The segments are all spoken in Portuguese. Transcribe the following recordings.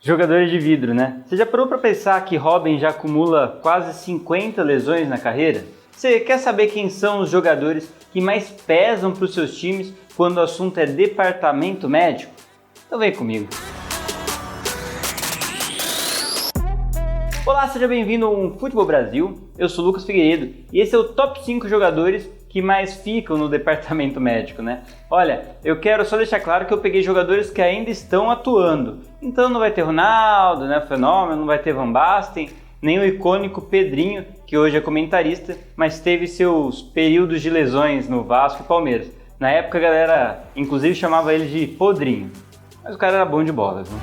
Jogadores de vidro, né? Você já parou para pensar que Robin já acumula quase 50 lesões na carreira? Você quer saber quem são os jogadores que mais pesam para os seus times quando o assunto é departamento médico? Então vem comigo. Olá, seja bem-vindo ao Futebol Brasil. Eu sou Lucas Figueiredo e esse é o top 5 jogadores que mais ficam no departamento médico, né? Olha, eu quero só deixar claro que eu peguei jogadores que ainda estão atuando. Então não vai ter Ronaldo, né, Fenômeno, não vai ter Van Basten, nem o icônico Pedrinho, que hoje é comentarista, mas teve seus períodos de lesões no Vasco e Palmeiras. Na época a galera, inclusive, chamava ele de Podrinho. Mas o cara era bom de bola, viu?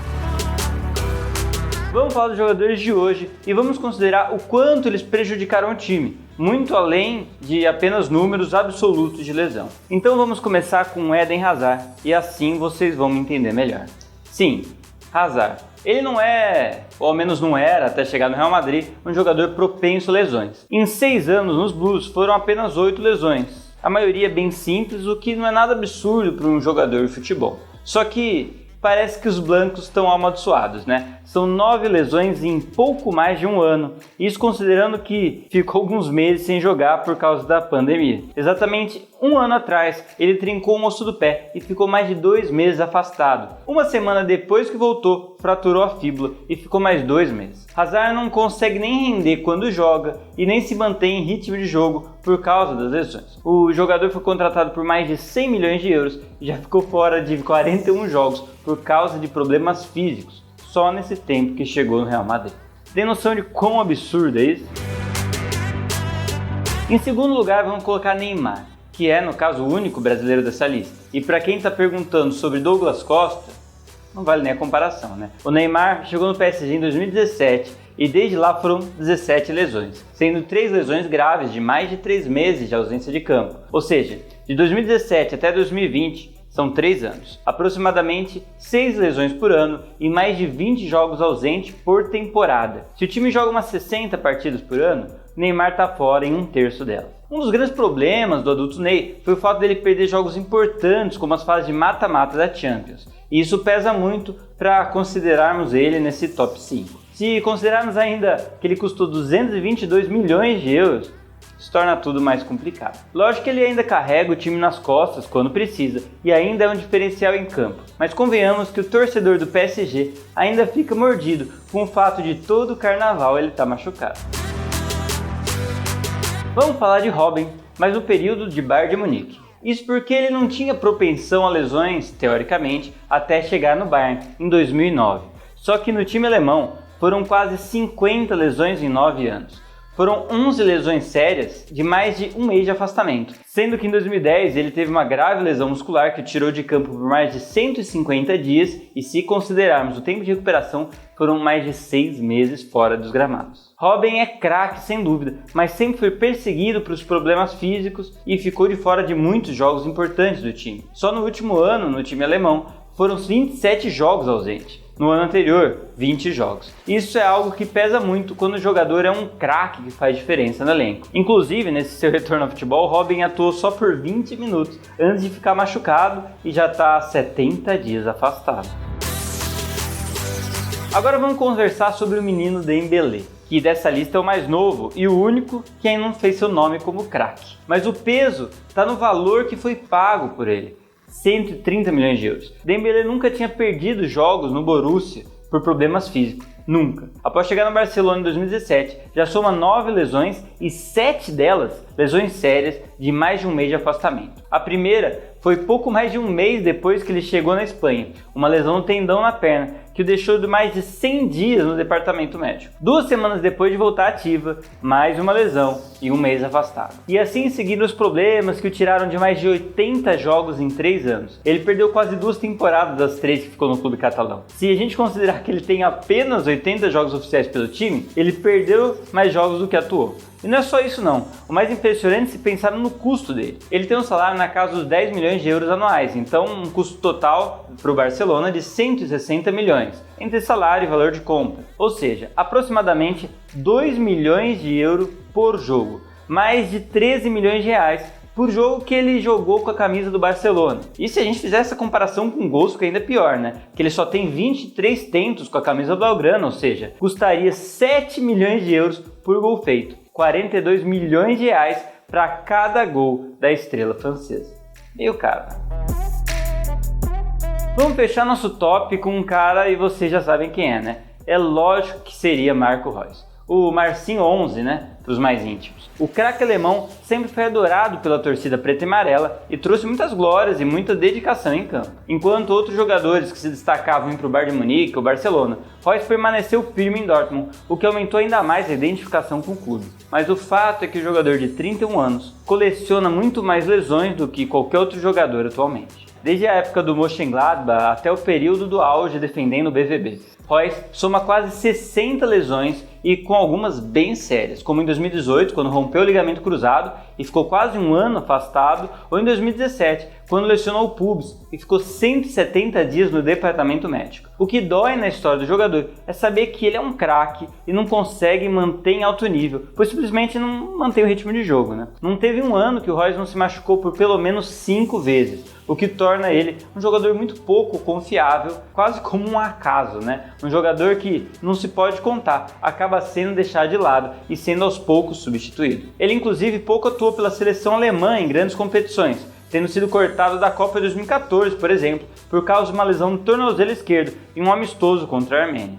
Vamos falar dos jogadores de hoje e vamos considerar o quanto eles prejudicaram o time, muito além de apenas números absolutos de lesão. Então vamos começar com Eden Hazard e assim vocês vão me entender melhor. Sim, Hazard. Ele não é, ou ao menos não era até chegar no Real Madrid, um jogador propenso a lesões. Em 6 anos nos Blues foram apenas 8 lesões, a maioria bem simples, o que não é nada absurdo para um jogador de futebol. Só que parece que os blancos estão amaldiçoados, né? São 9 lesões em pouco mais de um ano, isso considerando que ficou alguns meses sem jogar por causa da pandemia. Exatamente um ano atrás, ele trincou o osso do pé e ficou mais de 2 meses afastado. Uma semana depois que voltou, fraturou a fíbula e ficou mais 2 meses. Hazard não consegue nem render quando joga e nem se mantém em ritmo de jogo por causa das lesões. O jogador foi contratado por mais de 100 milhões de euros e já ficou fora de 41 jogos por causa de problemas físicos, só nesse tempo que chegou no Real Madrid. Tem noção de quão absurdo é isso? Em segundo lugar, vamos colocar Neymar, que é, no caso, o único brasileiro dessa lista. E para quem está perguntando sobre Douglas Costa, não vale nem a comparação, né? O Neymar chegou no PSG em 2017 e desde lá foram 17 lesões, sendo 3 lesões graves de mais de 3 meses de ausência de campo. Ou seja, de 2017 até 2020, são 3 anos, aproximadamente 6 lesões por ano e mais de 20 jogos ausentes por temporada. Se o time joga umas 60 partidas por ano, Neymar está fora em 1/3 delas. Um dos grandes problemas do adulto Ney foi o fato dele perder jogos importantes como as fases de mata-mata da Champions. E isso pesa muito para considerarmos ele nesse top 5. Se considerarmos ainda que ele custou 222 milhões de euros, se torna tudo mais complicado. Lógico que ele ainda carrega o time nas costas quando precisa e ainda é um diferencial em campo, mas convenhamos que o torcedor do PSG ainda fica mordido com o fato de todo o carnaval ele estar machucado. Vamos falar de Robin, mas no período de Bayern de Munique. Isso porque ele não tinha propensão a lesões, teoricamente, até chegar no Bayern em 2009. Só que no time alemão foram quase 50 lesões em 9 anos. Foram 11 lesões sérias de mais de um mês de afastamento, sendo que em 2010 ele teve uma grave lesão muscular que o tirou de campo por mais de 150 dias e, se considerarmos o tempo de recuperação, foram mais de 6 meses fora dos gramados. Robin é craque sem dúvida, mas sempre foi perseguido pelos problemas físicos e ficou de fora de muitos jogos importantes do time. Só no último ano, no time alemão, foram 27 jogos ausentes. No ano anterior, 20 jogos. Isso é algo que pesa muito quando o jogador é um craque que faz diferença no elenco. Inclusive, nesse seu retorno ao futebol, Robin atuou só por 20 minutos antes de ficar machucado e já está há 70 dias afastado. Agora vamos conversar sobre o menino Dembélé, que dessa lista é o mais novo e o único que ainda não fez seu nome como craque. Mas o peso está no valor que foi pago por ele. 130 milhões de euros. Dembélé nunca tinha perdido jogos no Borussia por problemas físicos. Nunca. Após chegar no Barcelona em 2017, já soma 9 lesões e 7 delas lesões sérias de mais de um mês de afastamento. A primeira foi pouco mais de um mês depois que ele chegou na Espanha, uma lesão no tendão na perna, que o deixou de mais de 100 dias no departamento médico. 2 semanas depois de voltar ativa, mais uma lesão e um mês afastado. E assim seguindo os problemas que o tiraram de mais de 80 jogos em 3 anos. Ele perdeu quase 2 temporadas das 3 que ficou no clube catalão. Se a gente considerar que ele tem apenas 80 jogos oficiais pelo time, ele perdeu mais jogos do que atuou. E não é só isso não, o mais impressionante é se pensar no custo dele. Ele tem um salário na casa dos 10 milhões de euros anuais, então um custo total para o Barcelona de 160 milhões, entre salário e valor de compra. Ou seja, aproximadamente 2 milhões de euros por jogo, mais de 13 milhões de reais por jogo que ele jogou com a camisa do Barcelona. E se a gente fizer essa comparação com gols, fica ainda pior, né? Que ele só tem 23 tentos com a camisa blaugrana, ou seja, custaria 7 milhões de euros por gol feito. 42 milhões de reais para cada gol da estrela francesa. Meio caro. Vamos fechar nosso top com um cara e vocês já sabem quem é, né? É lógico que seria Marco Reus. O Marcinho 11, né? Para os mais íntimos. O craque alemão sempre foi adorado pela torcida preta e amarela e trouxe muitas glórias e muita dedicação em campo. Enquanto outros jogadores que se destacavam iam para o Bayern de Munique ou Barcelona, Reus permaneceu firme em Dortmund, o que aumentou ainda mais a identificação com o clube. Mas o fato é que o jogador de 31 anos coleciona muito mais lesões do que qualquer outro jogador atualmente. Desde a época do Mönchengladbach até o período do auge defendendo o BVB. Reus soma quase 60 lesões e com algumas bem sérias, como em 2018, quando rompeu o ligamento cruzado e ficou quase um ano afastado, ou em 2017, quando lesionou o pubis e ficou 170 dias no departamento médico. O que dói na história do jogador é saber que ele é um craque e não consegue manter em alto nível, pois simplesmente não mantém o ritmo de jogo, né? Não teve um ano que o Reus não se machucou por pelo menos 5 vezes, o que torna ele um jogador muito pouco confiável, quase como um acaso, né? Um jogador que não se pode contar, acaba sendo deixado de lado e sendo aos poucos substituído. Ele inclusive pouco atuou pela seleção alemã em grandes competições, tendo sido cortado da Copa 2014, por exemplo, por causa de uma lesão no tornozelo esquerdo em um amistoso contra a Armênia.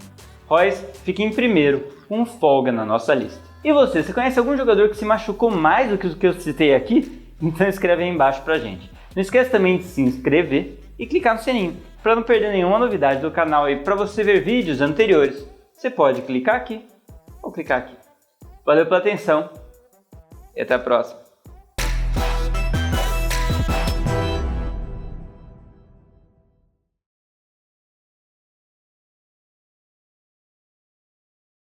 Reus fica em primeiro, com folga na nossa lista. E você conhece algum jogador que se machucou mais do que os que eu citei aqui? Então escreve aí embaixo pra gente. Não esqueça também de se inscrever e clicar no sininho, para não perder nenhuma novidade do canal e para você ver vídeos anteriores. Você pode clicar aqui ou clicar aqui. Valeu pela atenção e até a próxima.